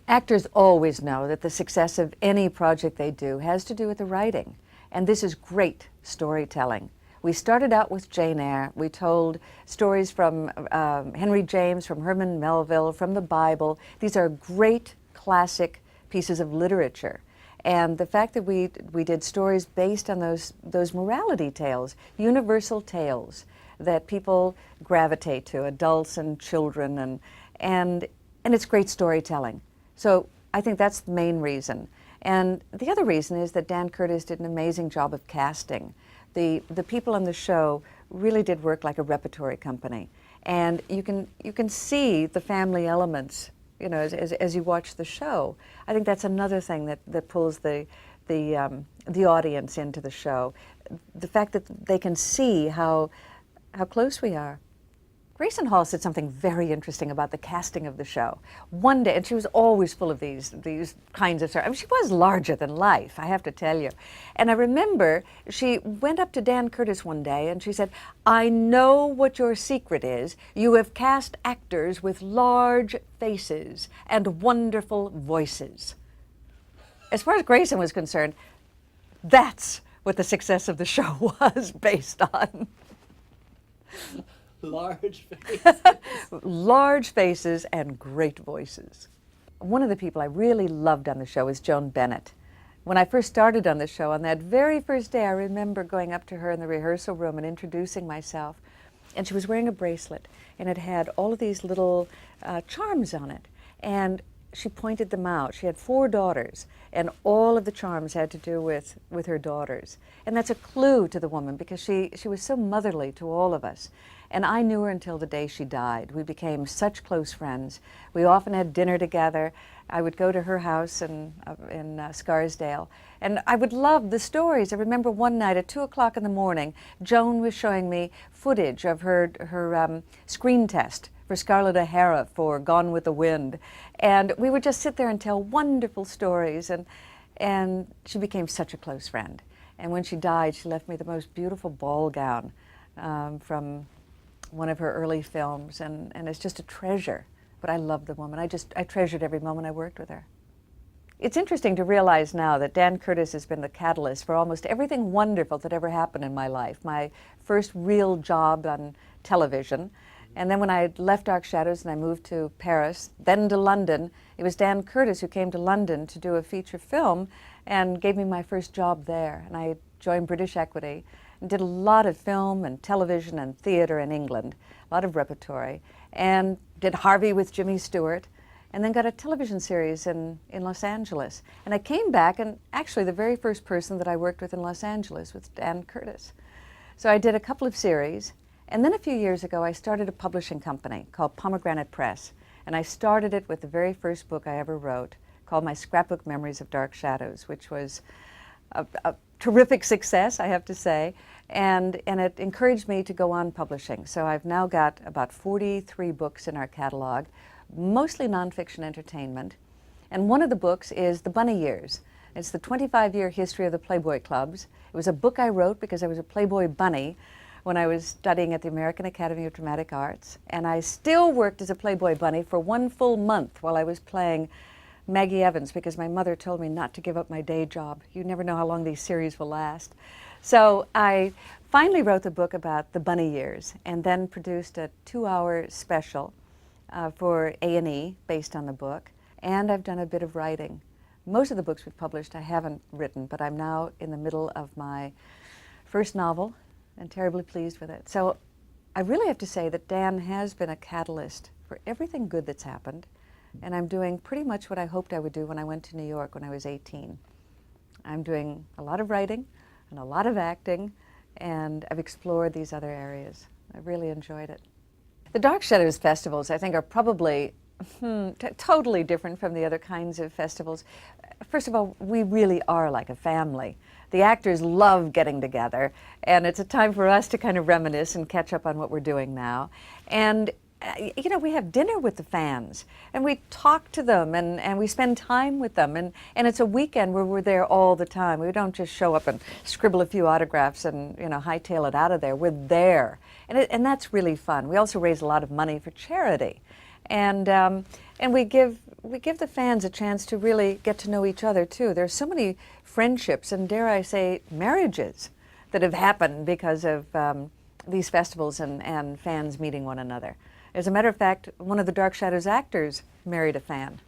Actors always know that the success of any project they do has to do with the writing, and this is great storytelling. We started out with Jane Eyre. We told stories from Henry James, from Herman Melville, from the Bible. These are great classic pieces of literature. And the fact that we did stories based on those morality tales, universal tales that people gravitate to, adults and children, and it's great storytelling. So I think that's the main reason. And the other reason is that Dan Curtis did an amazing job of casting. The people on the show really did work like a repertory company. And you can see the family elements, you know, as you watch the show. I think that's another thing that pulls the audience into the show. The fact that they can see how close we are. Grayson Hall said something very interesting about the casting of the show. One day, and she was always full of these kinds of stories. I mean, she was larger than life, I have to tell you. And I remember she went up to Dan Curtis one day and she said, "I know what your secret is. You have cast actors with large faces and wonderful voices." As far as Grayson was concerned, that's what the success of the show was based on. Large faces. Large faces and great voices. One of the people I really loved on the show was Joan Bennett. When I first started on the show, on that very first day, I remember going up to her in the rehearsal room and introducing myself. And she was wearing a bracelet, and it had all of these little charms on it. And she pointed them out. She had 4 daughters, and all of the charms had to do with her daughters. And that's a clue to the woman, because she was so motherly to all of us. And I knew her until the day she died. We became such close friends. We often had dinner together. I would go to her house in Scarsdale, and I would love the stories. I remember one night at 2 o'clock in the morning, Joan was showing me footage of her screen test for Scarlett O'Hara for Gone with the Wind. And we would just sit there and tell wonderful stories, and she became such a close friend. And when she died, she left me the most beautiful ball gown from one of her early films, and it's just a treasure. But I love the woman. I treasured every moment I worked with her. It's interesting to realize now that Dan Curtis has been the catalyst for almost everything wonderful that ever happened in my life. My first real job on television, and then when I left Dark Shadows and I moved to Paris, then to London, it was Dan Curtis who came to London to do a feature film and gave me my first job there. And I joined British Equity and did a lot of film and television and theater in England, a lot of repertory, and did Harvey with Jimmy Stewart, and then got a television series in Los Angeles. And I came back, and actually the very first person that I worked with in Los Angeles was Dan Curtis. So I did a couple of series, and then a few years ago I started a publishing company called Pomegranate Press, and I started it with the very first book I ever wrote, called My Scrapbook Memories of Dark Shadows, which was a terrific success, I have to say, and it encouraged me to go on publishing. So I've now got about 43 books in our catalog, mostly nonfiction entertainment. And one of the books is The Bunny Years. It's the 25-year history of the Playboy Clubs. It was a book I wrote because I was a Playboy bunny when I was studying at the American Academy of Dramatic Arts. And I still worked as a Playboy bunny for 1 full month while I was playing Maggie Evans, because my mother told me not to give up my day job. You never know how long these series will last. So I finally wrote the book about the Bunny Years, and then produced a 2-hour special for A&E based on the book. And I've done a bit of writing. Most of the books we've published I haven't written, but I'm now in the middle of my first novel and terribly pleased with it. So I really have to say that Dan has been a catalyst for everything good that's happened. And I'm doing pretty much what I hoped I would do when I went to New York when I was 18. I'm doing a lot of writing and a lot of acting, and I've explored these other areas. I've really enjoyed it. The Dark Shadows festivals, I think, are probably totally different from the other kinds of festivals. First of all, we really are like a family. The actors love getting together, and it's a time for us to kind of reminisce and catch up on what we're doing now. And you know, we have dinner with the fans, and we talk to them, and we spend time with them, and it's a weekend where we're there all the time. We don't just show up and scribble a few autographs and, you know, hightail it out of there. We're there, and that's really fun. We also raise a lot of money for charity, And we give the fans a chance to really get to know each other too. There's so many friendships and, dare I say, marriages that have happened because of these festivals and fans meeting one another. As a matter of fact, one of the Dark Shadows actors married a fan.